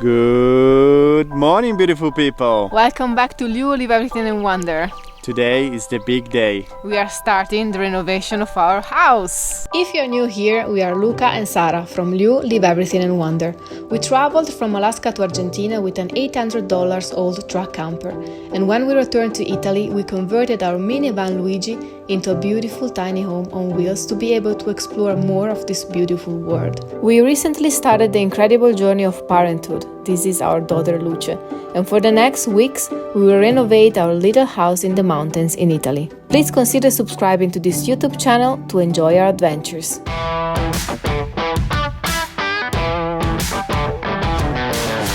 Good morning, beautiful people! Welcome back to LeAw, Leave Everything and Wander. Today is the big day. We are starting the renovation of our house. If you're new here, we are Luca and Sara from LeAw, Leave Everything and Wander. We traveled from Alaska to Argentina with an $800 old truck camper. And when we returned to Italy, we converted our minivan Luigi into a beautiful tiny home on wheels to be able to explore more of this beautiful world. We recently started the incredible journey of parenthood. This is our daughter Luce. And for the next weeks, we will renovate our little house in the mountains in Italy. Please consider subscribing to this YouTube channel to enjoy our adventures.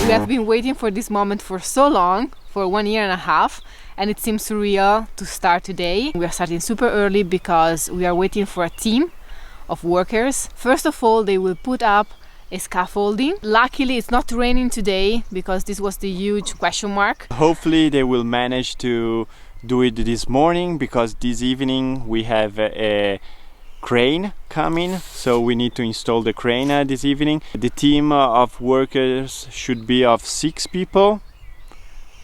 We have been waiting for this moment for so long, for 1.5 years, and it seems surreal to start today. We are starting super early because we are waiting for a team of workers. First of all, they will put up a scaffolding. Luckily, it's not raining today because this was the huge question mark. Hopefully they will manage to do it this morning because this evening we have a crane coming, so we need to install the crane this evening. The team of workers should be of 6 people,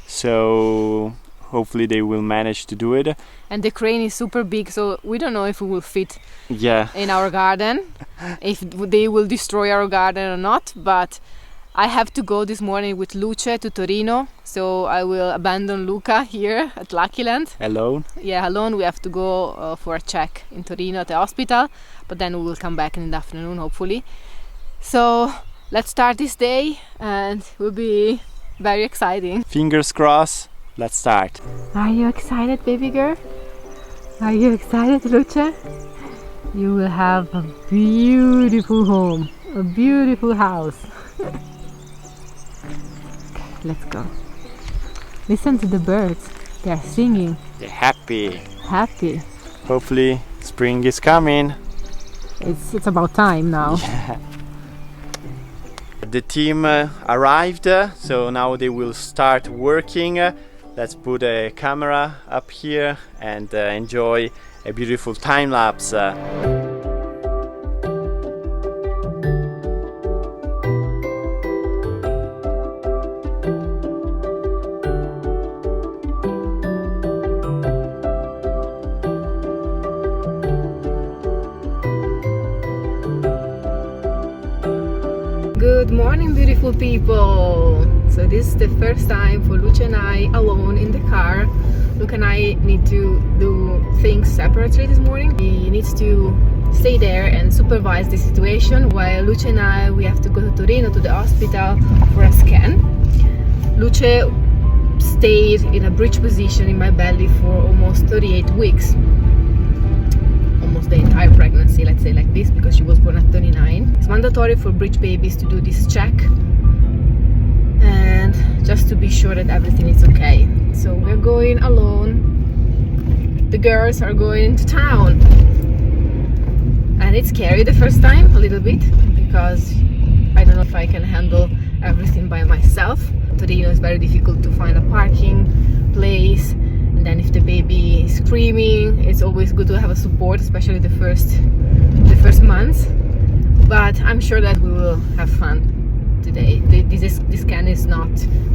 so hopefully they will manage to do it. And the crane is super big, so we don't know if it will fit in our garden, if they will destroy our garden or not. But I have to go this morning with Luce to Torino, so I will abandon Luca here at Luckyland. Alone? Yeah, alone. We have to go for a check in Torino at the hospital, but then we will come back in the afternoon, hopefully. So let's start this day, and it will be very exciting. Fingers crossed. Let's start. Are you excited, baby girl? Are you excited, Luce? You will have a beautiful home, a beautiful house. Okay, let's go. Listen to the birds. They are singing. They're happy. Happy. Hopefully spring is coming. It's about time now. Yeah. The team arrived, so now they will start working. Let's put a camera up here and enjoy a beautiful time lapse. Good morning, beautiful people! So this is the first time for Luce and I alone in the car. Luca and I need to do things separately this morning. He needs to stay there and supervise the situation, while Luce and I, we have to go to Torino to the hospital for a scan. Luce stayed in a breech position in my belly for almost 38 weeks. Almost the entire pregnancy, let's say like this, because she was born at 39. It's mandatory for breech babies to do this check, and just to be sure that everything is okay. So we're going alone. The girls are going into town, and it's scary the first time, a little bit, because I don't know if I can handle everything by myself. Torino is very difficult to find a parking place, and then if the baby is screaming, it's always good to have a support, especially the first months. But I'm sure that we will have fun today. This scan is not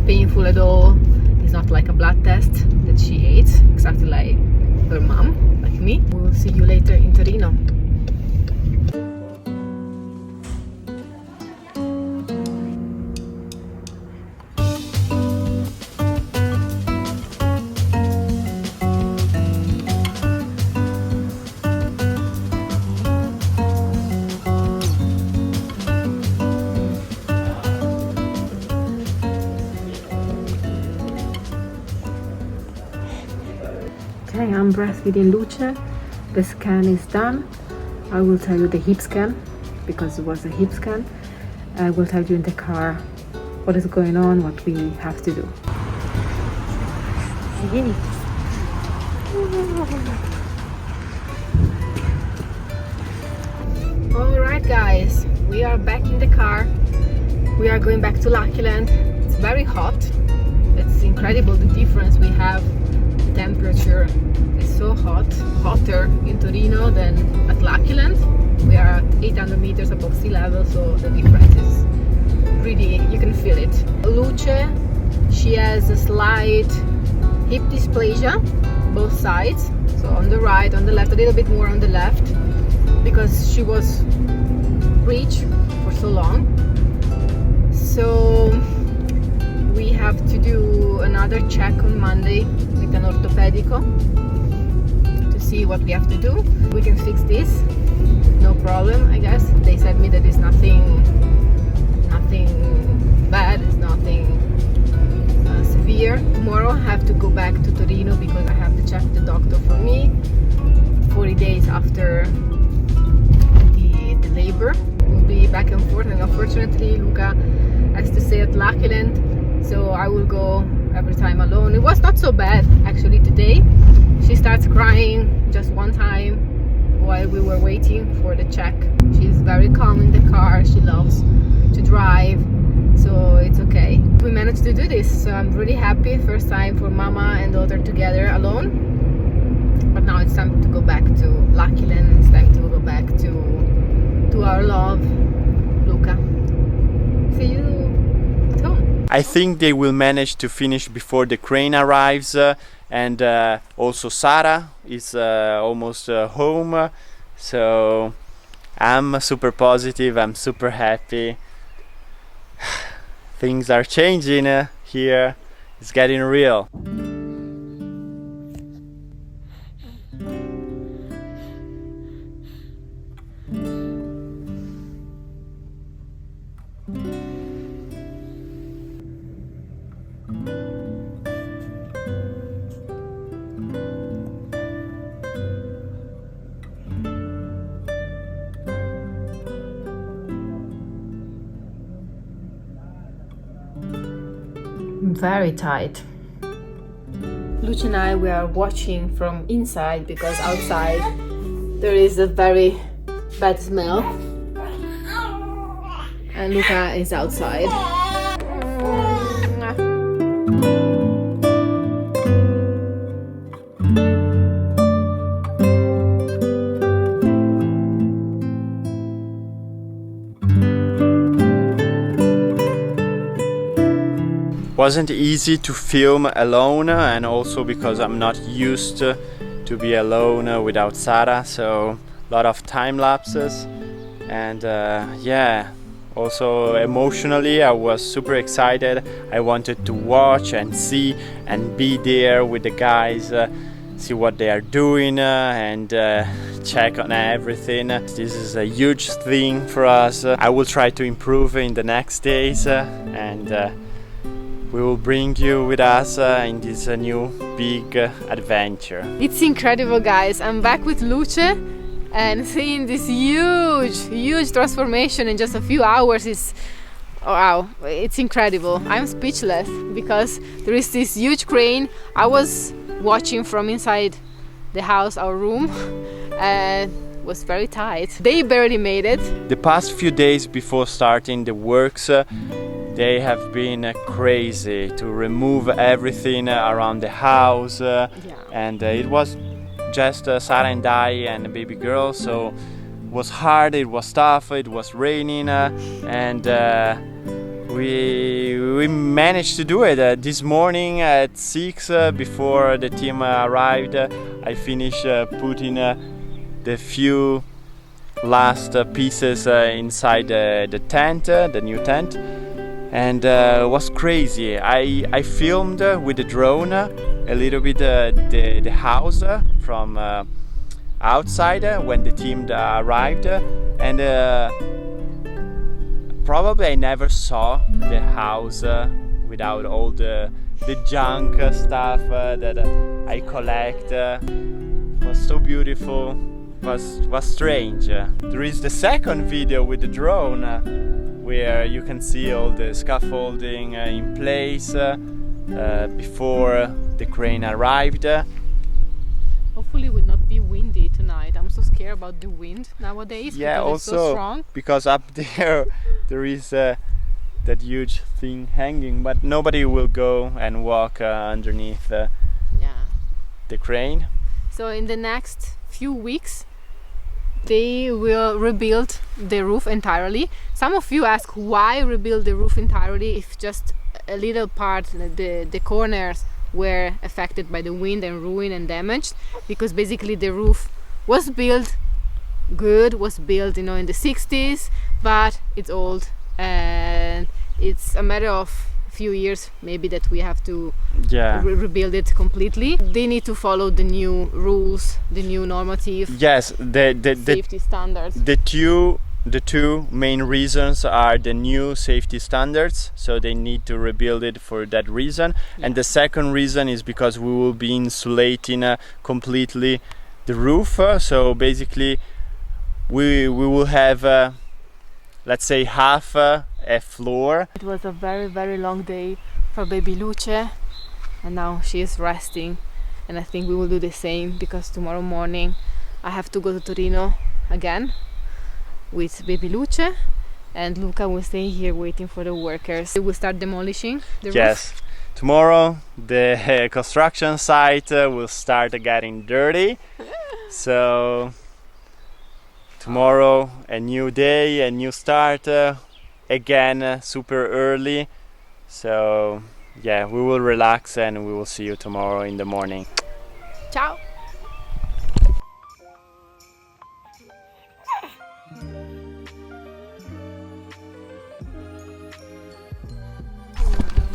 painful at all. It's not like a blood test that she ate, exactly like her mom, like me. We'll see you later in Torino. Okay, I'm breastfeeding Luce. The scan is done. I will tell you the hip scan because it was a hip scan. I will tell you in the car what is going on, what we have to do. Alright guys, we are back in the car. We are going back to Luckyland. It's very hot. It's incredible the difference we have. The temperature is so hot, hotter in Torino than at Luckyland. We are 800 meters above sea level, so the difference is really, you can feel it. Luce, she has a slight hip dysplasia, both sides, so on the right, on the left, a little bit more on the left, because she was breech for so long. So we have to do another check on Monday with an orthopedico to see what we have to do. We can fix this, no problem, I guess. They said me that it's nothing bad, it's nothing severe. Tomorrow I have to go back to Torino because I have to check the doctor for me 40 days after the labor. We'll be back and forth, and unfortunately Luca has to stay at Lucky, so I will go every time alone. It was not so bad actually today. She starts crying just one time while we were waiting for the check. She's very calm in the car, she loves to drive, so it's okay. We managed to do this, so I'm really happy. First time for mama and daughter together alone. But now it's time to go back to Lucky Land. It's time to go back to our love, Luca. See you at home. I think they will manage to finish before the crane arrives, and also Sara is almost home, so I'm super positive, I'm super happy. Things are changing here, it's getting real. Very tight. Luce and I, we are watching from inside because outside there is a very bad smell, and Luca is outside. Wasn't easy to film alone, and also because I'm not used to be alone without Sara, so a lot of time lapses, and yeah, also emotionally I was super excited. I wanted to watch and see and be there with the guys, see what they are doing, and check on everything. This is a huge thing for us. I will try to improve in the next days, and we will bring you with us in this new big adventure. It's incredible, guys. I'm back with Luce, and seeing this huge transformation in just a few hours is, wow, it's incredible. I'm speechless because there is this huge crane. I was watching from inside the house, our room, and it was very tight. They barely made it. The past few days before starting the works, they have been crazy to remove everything around the house, and it was just Sara and I and the baby girl, so it was hard, it was tough, it was raining, and we managed to do it. This morning at 6, before the team arrived, I finished putting the few last pieces inside the tent, the new tent. And it was crazy. I filmed with the drone a little bit the house from outside when the team arrived, and probably I never saw the house without all the junk stuff that I collect. It was so beautiful. It was strange. There is the second video with the drone, where you can see all the scaffolding in place before the crane arrived. Hopefully it will not be windy tonight. I'm so scared about the wind nowadays. Yeah, because also it's so strong. because up there is that huge thing hanging, but nobody will go and walk underneath the crane. So in the next few weeks they will rebuild the roof entirely. Some of you ask why rebuild the roof entirely if just a little part, the corners were affected by the wind and ruined and damaged, because basically the roof was built good, was built, you know, in the 60s, but it's old and it's a matter of few years maybe that we have to rebuild it completely. They need to follow the new rules, the new normative, yes, the safety standards. The two main reasons are the new safety standards, so they need to rebuild it for that reason. And the second reason is because we will be insulating completely the roof. So basically we will have let's say half a floor. It was a very, very long day for baby Luce, and now she is resting, and I think we will do the same, because tomorrow morning I have to go to Torino again with baby Luce, and Luca will stay here waiting for the workers. They will start demolishing the roof. Tomorrow the construction site will start getting dirty. So tomorrow a new day, a new start, again super early. So yeah, we will relax and we will see you tomorrow in the morning. Ciao!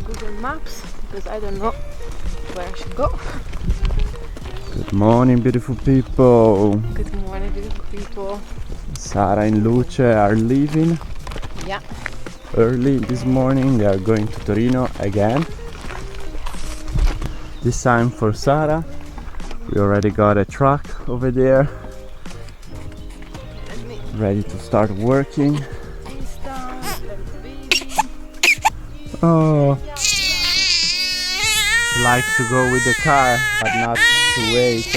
Google Maps, because I don't know where I should go. Good morning, beautiful people. Good morning, beautiful people. Sara and Luce are leaving. Yeah. Early this morning. They are going to Torino again. This time for Sara. We already got a truck over there, ready to start working. Oh, like to go with the car, but not to wait.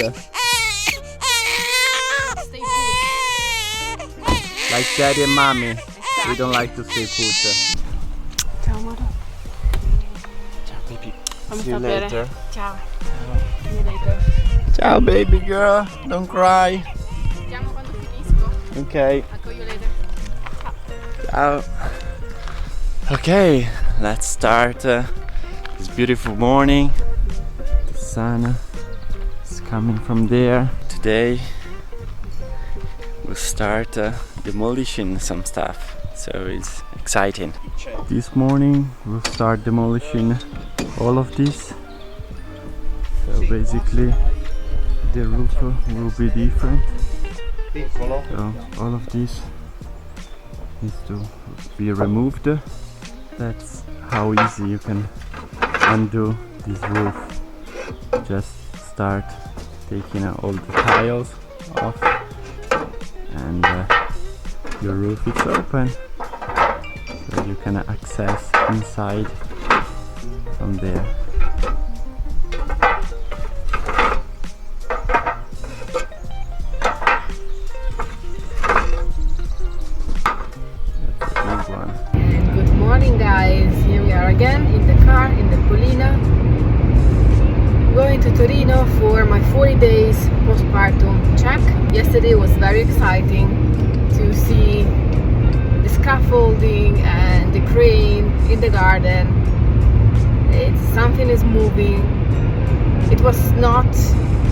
Like daddy and mommy, we don't like to stay put. Ciao amore. Ciao baby. Fammi See you sapere. later. Ciao. See you later. Ciao baby girl, don't cry. Vediamo quando finisco. Okay. I'll call you later. Ciao. Okay, let's start this beautiful morning. The sun is coming from there. Today we'll start demolishing some stuff, so it's exciting. This morning we'll start demolishing all of this. So basically the roof will be different. So all of this needs to be removed. That's how easy you can undo this roof. Just start taking all the tiles off, and your roof is open, so you can access inside from there. Again in the car in the Polina, going to Torino for my 40 days postpartum check. Yesterday was very exciting to see the scaffolding and the crane in the garden. It's something is moving. It was not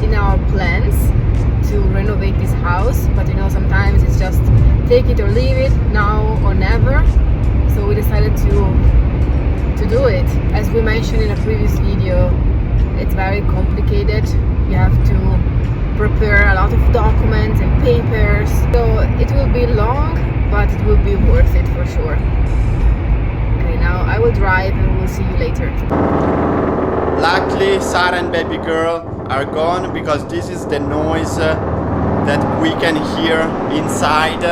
in our plans to renovate this house, but you know, sometimes it's just take it or leave it, now or never. So we decided to do it. As we mentioned in a previous video, it's very complicated. You have to prepare a lot of documents and papers, so it will be long, but it will be worth it for sure. Okay, now I will drive and we'll see you later. Luckily Sara and baby girl are gone, because this is the noise that we can hear inside.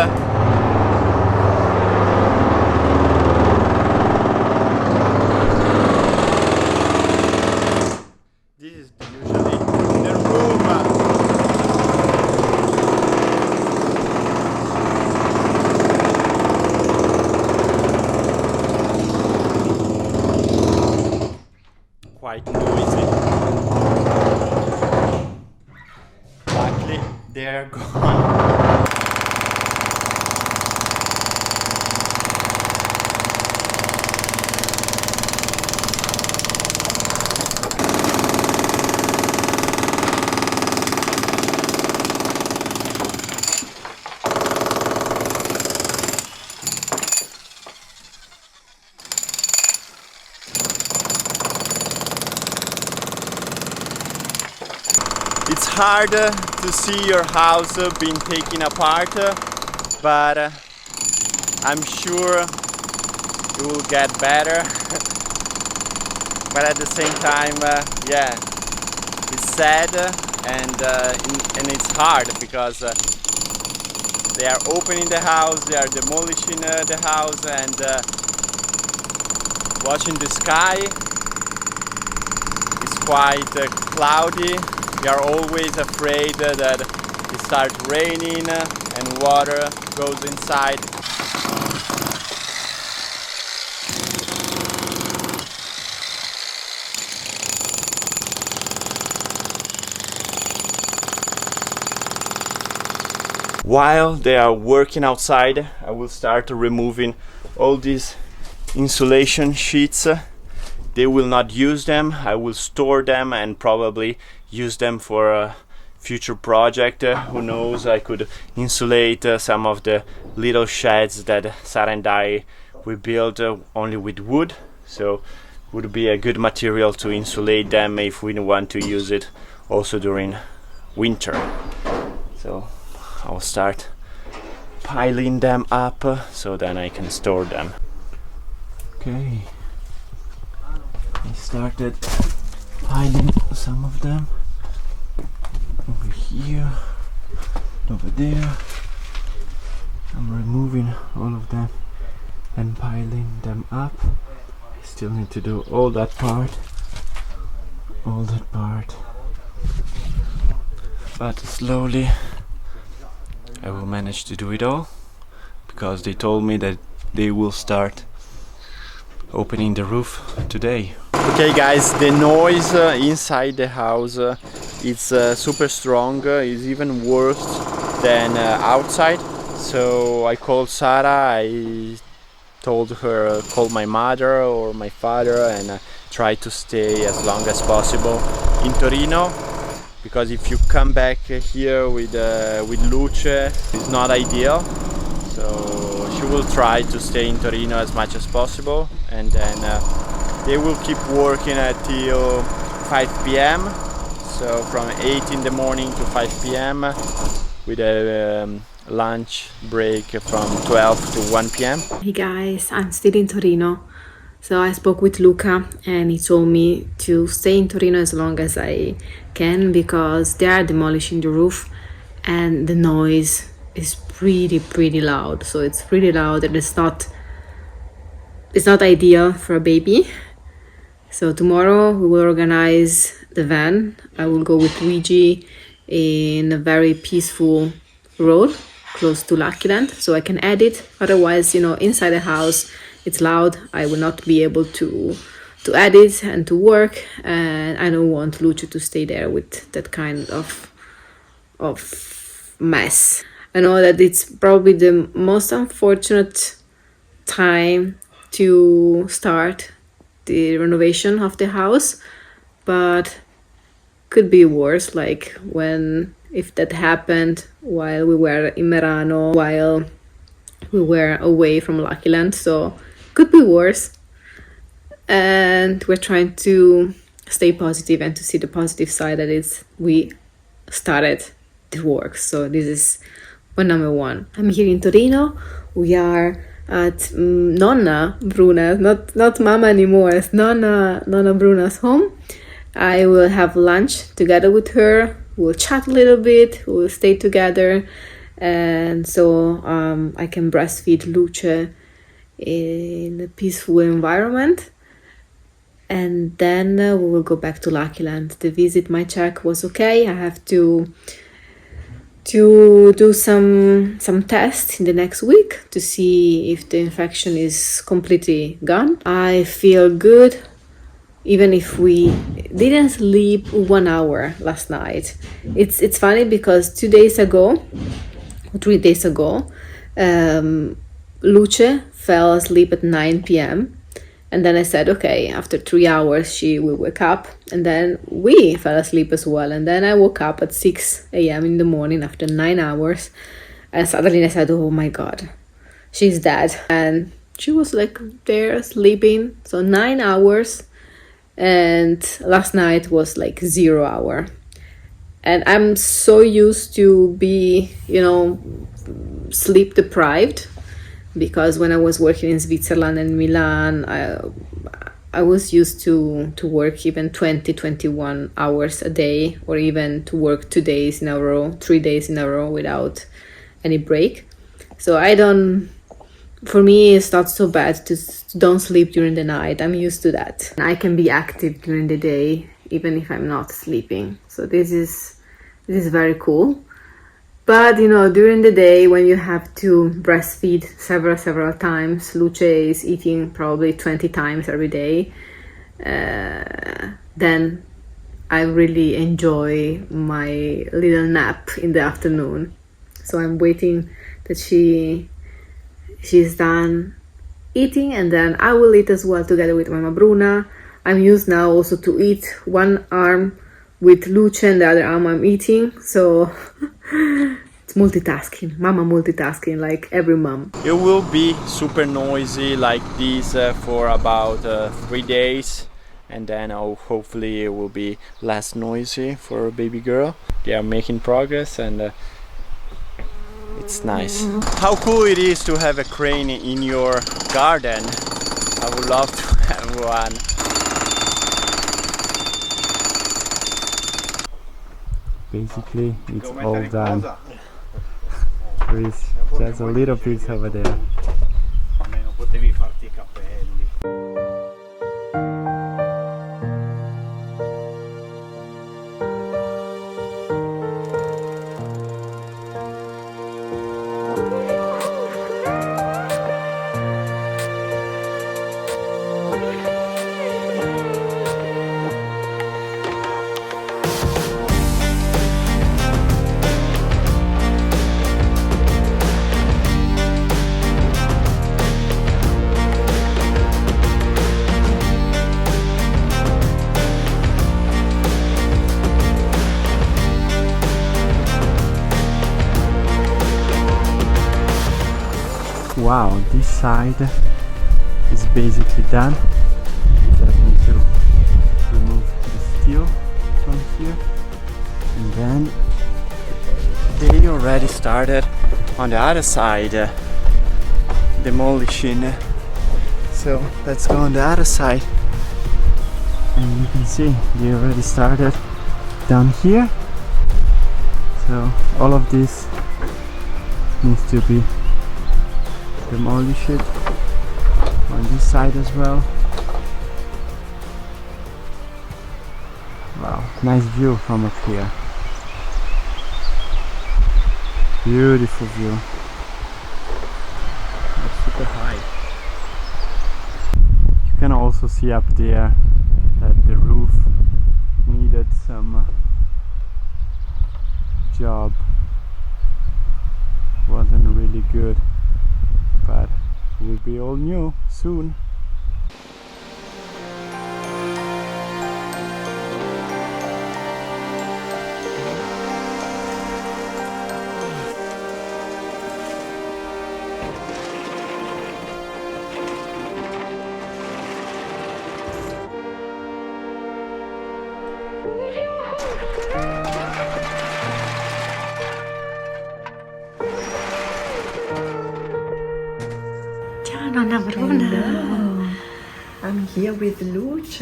Quite noisy. Luckily they're gone. It's hard to see your house being taken apart, but I'm sure it will get better. But at the same time, yeah, it's sad and it's hard because they are opening the house, they are demolishing the house, and watching the sky is quite cloudy. We are always afraid that it starts raining and water goes inside. While they are working outside, I will start removing all these insulation sheets. They will not use them. I will store them and probably use them for a future project. Who knows, I could insulate some of the little sheds that Sara and I we built only with wood, so would be a good material to insulate them if we want to use it also during winter. So I'll start piling them up so then I can store them. Okay, I started piling some of them over here, over there. I'm removing all of them and piling them up. I still need to do all that part, but slowly I will manage to do it all, because they told me that they will start opening the roof today. Okay guys, the noise inside the house it's super strong, it's even worse than outside. So I called Sara, I told her call my mother or my father and try to stay as long as possible in Torino, because if you come back here with Luce, it's not ideal. So she will try to stay in Torino as much as possible, and then they will keep working until 5 p.m. So from 8 in the morning to 5 p.m. with a lunch break from 12 to 1 p.m. Hey guys, I'm still in Torino. So I spoke with Luca and he told me to stay in Torino as long as I can, because they are demolishing the roof and the noise is pretty loud. So it's pretty loud and it's not ideal for a baby. So tomorrow we will organize the van. I will go with Luigi in a very peaceful road close to Lucky, so I can edit. Otherwise, inside the house it's loud. I will not be able to edit and to work, and I don't want Lucha to stay there with that kind of mess. I know that it's probably the most unfortunate time to start the renovation of the house, but could be worse, like if that happened while we were in Merano, while we were away from Lucky Land, so could be worse. And we're trying to stay positive and to see the positive side, that we started the work. So this is point number one. I'm here in Torino. We are at Nonna Bruna's, not Mama anymore, it's Nonna Bruna's home. I will have lunch together with her. We'll chat a little bit, we'll stay together, and so I can breastfeed Luce in a peaceful environment. And then we will go back to Lucky Land. The visit, my check was okay. I have to do some tests in the next week to see if the infection is completely gone. I feel good, even if we didn't sleep 1 hour last night. It's funny because 3 days ago, Luce fell asleep at 9 p.m. And then I said, okay, after 3 hours, she will wake up. And then we fell asleep as well. And then I woke up at 6 a.m. in the morning after 9 hours. And suddenly I said, oh my God, she's dead. And she was like there sleeping. So 9 hours. And last night was like 0 hour. And I'm so used to be, you know, sleep deprived, because when I was working in Switzerland and Milan, I was used to work even 20, 21 hours a day, or even to work 2 days in a row, 3 days in a row without any break. So for me, it's not so bad to don't sleep during the night. I'm used to that. And I can be active during the day, even if I'm not sleeping. So this is very cool. But, you know, during the day when you have to breastfeed several times, Luce is eating probably 20 times every day, then I really enjoy my little nap in the afternoon. So I'm waiting that she's done eating, and then I will eat as well together with Mama Bruna. I'm used now also to eat one arm with Luce and the other arm I'm eating, so it's multitasking, mama multitasking, like every mom. It will be super noisy like this for about 3 days, and then hopefully it will be less noisy for a baby girl. They are making progress, and it's nice. How cool it is to have a crane in your garden. I would love to have one. Basically, it's all done. There is just a little piece over there. Almeno potevi farti i capelli. Wow, this side is basically done. Just need to remove the steel from here, and then they already started on the other side demolishing. So let's go on the other side, and you can see they already started down here. So all of this needs to be demolish it on this side as well. Wow, nice view from up here. Beautiful view. It's super high. You can also see up there that the roof needed some job. Wasn't really good, but it will be all new soon. Hello. I'm here with Luce.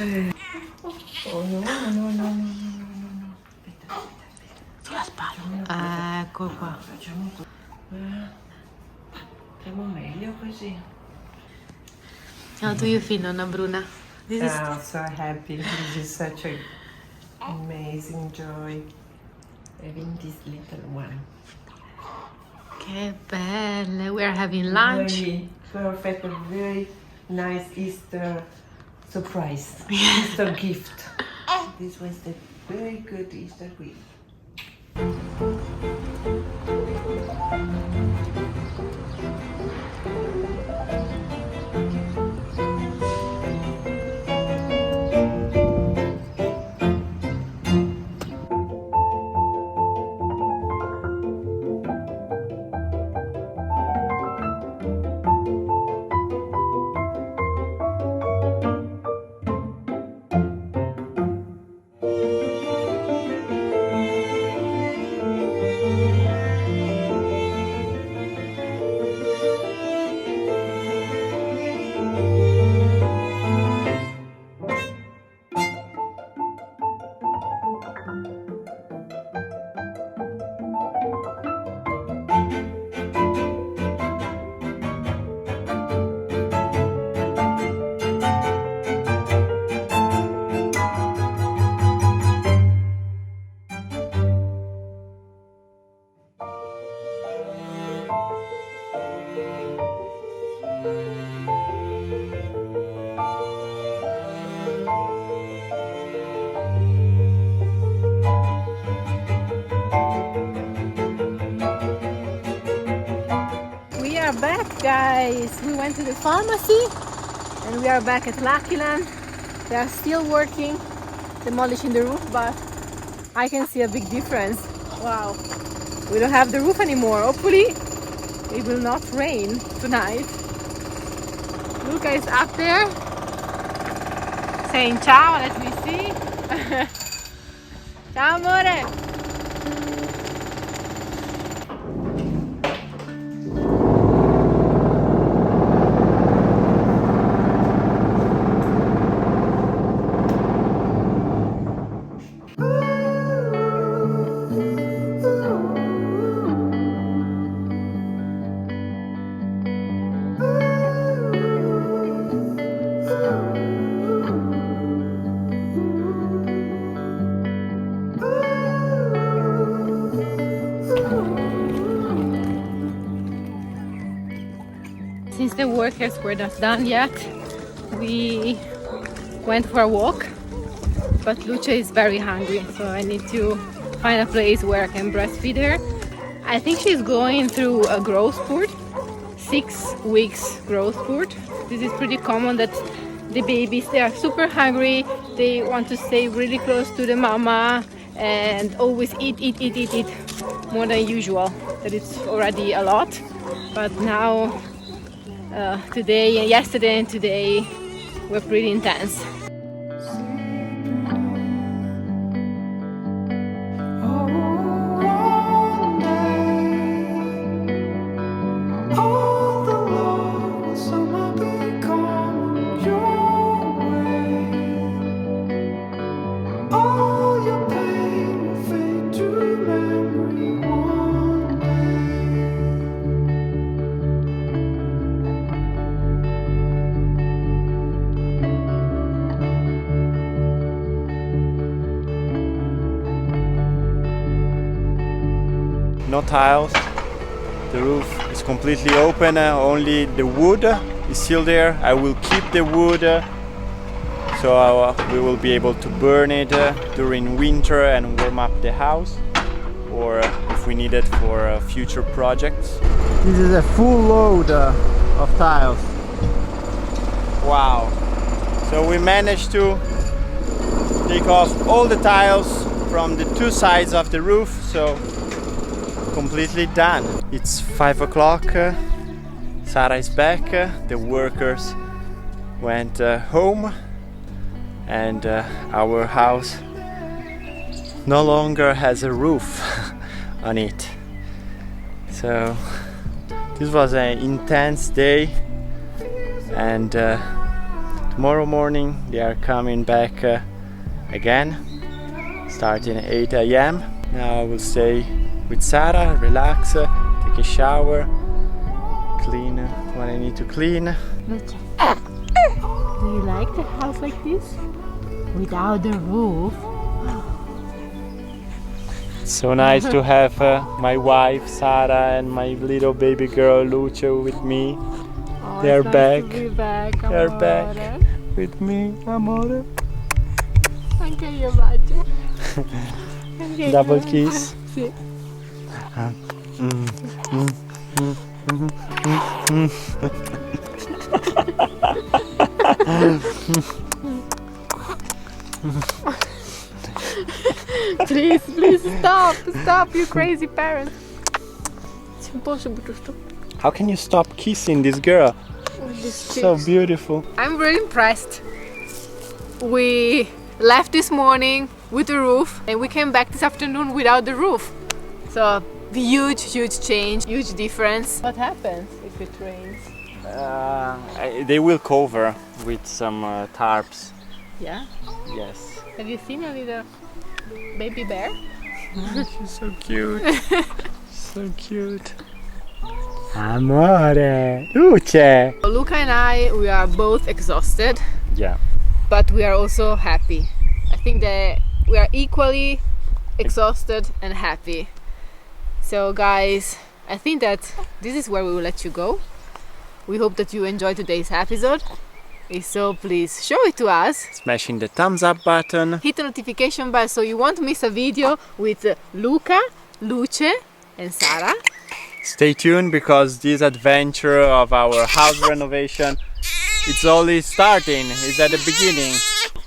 Oh no. Sulla spalla. Ecco qua. Facciamo meglio così. How do you feel, Nonna Bruna? I'm so happy. This is such an amazing joy having this little one. Che belle! We are having lunch. Very perfect, a very nice Easter surprise. Easter gift. This was a very good Easter gift. guys, we went to the pharmacy and we are back at Luckyland. They are still working, demolishing the roof, but I can see a big difference. Wow, we don't have the roof anymore. Hopefully it will not rain tonight. Luca is up there saying ciao. Let me see. Ciao amore. Since the workers were not done yet, we went for a walk, but Luce is very hungry, so I need to find a place where I can breastfeed her. I think she's going through a growth spurt, 6 weeks growth spurt. This is pretty common that the babies, they are super hungry, they want to stay really close to the mama and always eat more than usual. That is already a lot, but now today and yesterday and today were pretty intense. No tiles, the roof is completely open, only the wood is still there. I will keep the wood so we will be able to burn it during winter and warm up the house, or if we need it for future projects. This is a full load of tiles. Wow! So we managed to take off all the tiles from the 2 sides of the roof, so completely done. It's 5 o'clock. Sara is back. The workers went home, and our house no longer has a roof on it. So this was an intense day, and tomorrow morning they are coming back again, starting at 8 a.m. Now I will stay with Sara, relax, take a shower, clean what I need to clean. Do you like the house like this? Without the roof? It's so nice to have my wife Sara and my little baby girl Lucha with me. Oh, They're back. To be back. They're Amore. back with me, amore. Anche io bacio. Anche Double io. kiss. Sì. Please stop, you crazy parents. It's impossible to stop. How can you stop kissing this girl? So beautiful. I'm really impressed. We left this morning with the roof and we came back this afternoon without the roof. So huge change, huge difference. What happens if it rains? They will cover with some tarps. Yeah? Yes. Have you seen a little baby bear? She's so cute. So cute. Amore, Luce. Luca and I, we are both exhausted, Yeah. but we are also happy. I think that we are equally exhausted and happy. So guys, I think that this is where we will let you go. We hope that you enjoyed today's episode. If so, please show it to us. Smashing the thumbs up button. Hit the notification bell so you won't miss a video with Luca, Luce and Sara. Stay tuned because this adventure of our house renovation, it's only starting, it's at the beginning.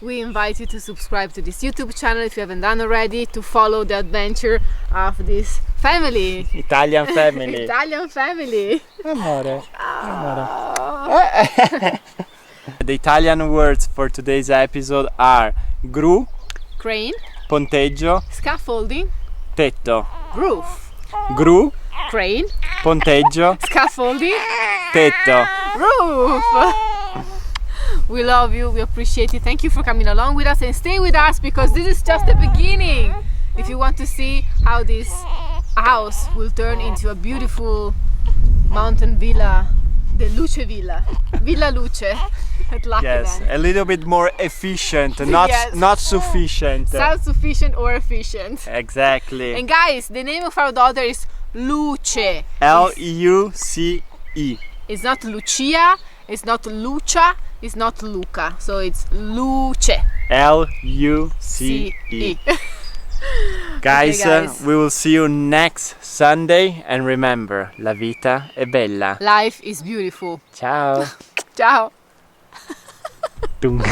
We invite you to subscribe to this YouTube channel if you haven't done already, to follow the adventure of this family. Italian family. Italian family. Amore. The Italian words for today's episode are gru, Crane, ponteggio, scaffolding, tetto. roof. Gru, Crane, ponteggio, scaffolding, tetto. roof. We love you, we appreciate you. Thank you for coming along with us and stay with us because this is just the beginning. If you want to see how this house will turn into a beautiful mountain villa, the Luce Villa, Villa Luce at Lucky Yes, Land. a little bit more efficient, not Yes. not sufficient. Self-sufficient or efficient. Exactly. And guys, the name of our daughter is Luce. Luce. It's not Lucia, it's not Lucha, it's not Luca. So it's Luce. Luce. Guys, Okay, guys. we will see you next Sunday and remember, la vita è bella. Life is beautiful. Ciao. Ciao. Tum.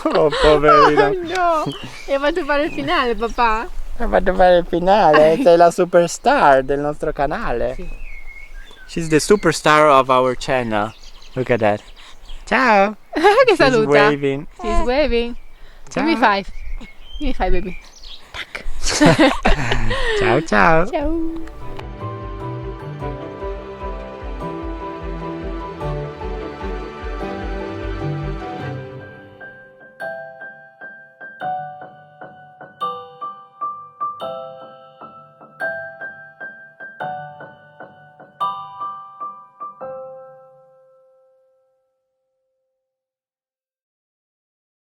Oh, poverino. No, hai fatto fare il finale, papà? Hai fatto fare il finale, sei la superstar del nostro canale. Sì. She's the superstar of our channel. Look at that. Ciao. Che She's saluta. waving. She's waving. Ciao. Give me five. Give me five, baby. Ciao ciao. Ciao.